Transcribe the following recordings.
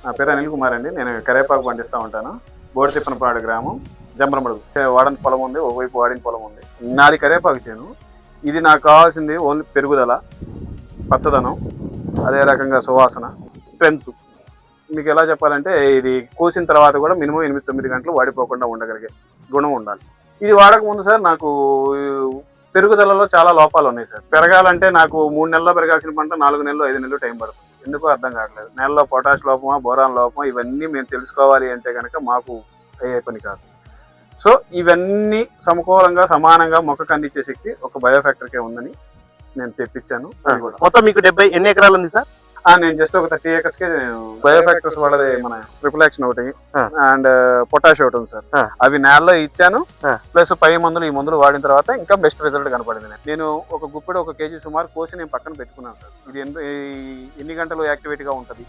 నా పేరు అనిల్ కుమార్ అండి. నేను కరేపాకు పండిస్తూ ఉంటాను. బోడితిప్పనపాడు గ్రామం, జంబ్రమడుగు. వాడని పొలం ఉంది, ఒకవైపు వాడిన పొలం ఉంది. నాది కరేపాకు చేను. ఇది నాకు కావాల్సింది ఓన్లీ పెరుగుదల, పచ్చదనం, అదే రకంగా సువాసన, స్ట్రెంత్. మీకు ఎలా చెప్పాలంటే ఇది కోసిన తర్వాత కూడా మినిమం 8-9 గంటలు వాడిపోకుండా ఉండగలిగే గుణం ఉండాలి. ఇది వాడక ముందు సార్ నాకు పెరుగుదలలో చాలా లోపాలు ఉన్నాయి సార్. పెరగాలంటే నాకు 3 నెలల్లో పెరగాల్సిన పంట 4 నెలలు 5 నెలలు టైం పడుతుంది. ఎందుకో అర్థం కావట్లేదు. నేలలో పొటాష్ లోపమా, బోరాన్ లోపమా, ఇవన్నీ మేము తెలుసుకోవాలి అంటే కనుక మాకు అయ్యే పని కాదు. సో ఇవన్నీ సమకూలంగా సమానంగా మొక్కకు అందించే శక్తి ఒక బయోఫ్యాక్టరీకే ఉందని నేను తెప్పించాను. మొత్తం మీకు 70 ఎన్ని ఎకరాలు ఉంది సార్? నేను జస్ట్ ఒక 30 acres కి బయోఫ్యాక్టర్స్ వాళ్ళది మన ట్రిపుల్ యాక్షన్ ఒకటి అండ్ పొటాష్ ఒకటి ఉంది సార్. అవి నేలలో ఇచ్చాను. ప్లస్ పై మందులు ఈ మందులు వాడిన తర్వాత ఇంకా బెస్ట్ రిజల్ట్ కనపడింది. నేను ఒక గుప్పెడు 1 kg సుమారు కోసి నేను పక్కన పెట్టుకున్నాను సార్. ఇది ఎన్ని గంటలు యాక్టివేట్గా ఉంటుంది,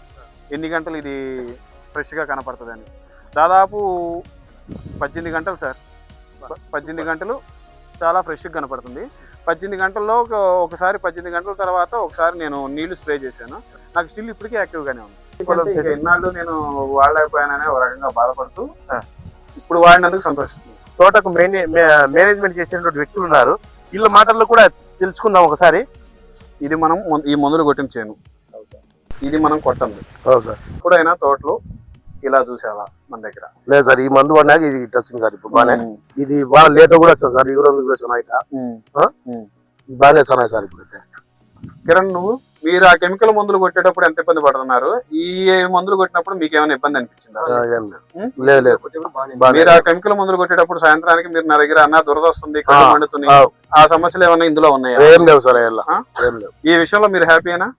ఎన్ని గంటలు ఇది ఫ్రెష్గా కనపడుతుంది అని. దాదాపు 18 గంటలు సార్. 18 గంటలు చాలా ఫ్రెష్గా కనపడుతుంది. 18 గంటల్లో ఒకసారి 18 గంటల తర్వాత ఒకసారి నేను నీళ్లు స్ప్రే చేశాను. నాకు స్టిల్ ఇప్పటికీ యాక్టివ్గానే ఉంది. ఎన్నాళ్ళు నేను వాడలేకపోయాననే ఒక రకంగా బాధపడుతూ ఇప్పుడు వాడినందుకు సంతోషిస్తుంది. తోటకు మేనేజ్మెంట్ చేసినటువంటి వ్యక్తులు ఉన్నారు, వీళ్ళ మాటల్లో కూడా తెలుసుకుందాం ఒకసారి. ఇది మనం ఈ మందులు కొట్టిన చేను, ఇది మనం కొట్టండి సార్. ఎప్పుడైనా తోటలో ఇలా చూసావా మన దగ్గర? లేదు సార్, ఈ మందు పడినాక ఇది ఇట్లా వచ్చింది సార్. ఇప్పుడు బాగానే ఇది బాగా లేత కూడా వచ్చింది సార్. ఈ రోజు కూడా వచ్చినాయి బాగానే వచ్చినాయి సార్. ఇప్పుడు కిరణ్, మీరు ఆ కెమికల్ మందులు కొట్టేటప్పుడు ఎంత ఇబ్బంది పడుతున్నారు? ఈ మందులు కొట్టినప్పుడు మీకు ఏమైనా ఇబ్బంది అనిపించిందా? మీరు ఆ కెమికల్ మందులు కొట్టేటప్పుడు సాయంత్రానికి మీరు నా దగ్గర అన్న దురద వస్తుంది, కళ్ళు మండుతుంది, ఆ సమస్యలు ఏమైనా ఇందులో ఉన్నాయా? ఏం లేవు సార్. ఈ విషయంలో మీరు హ్యాపీనా?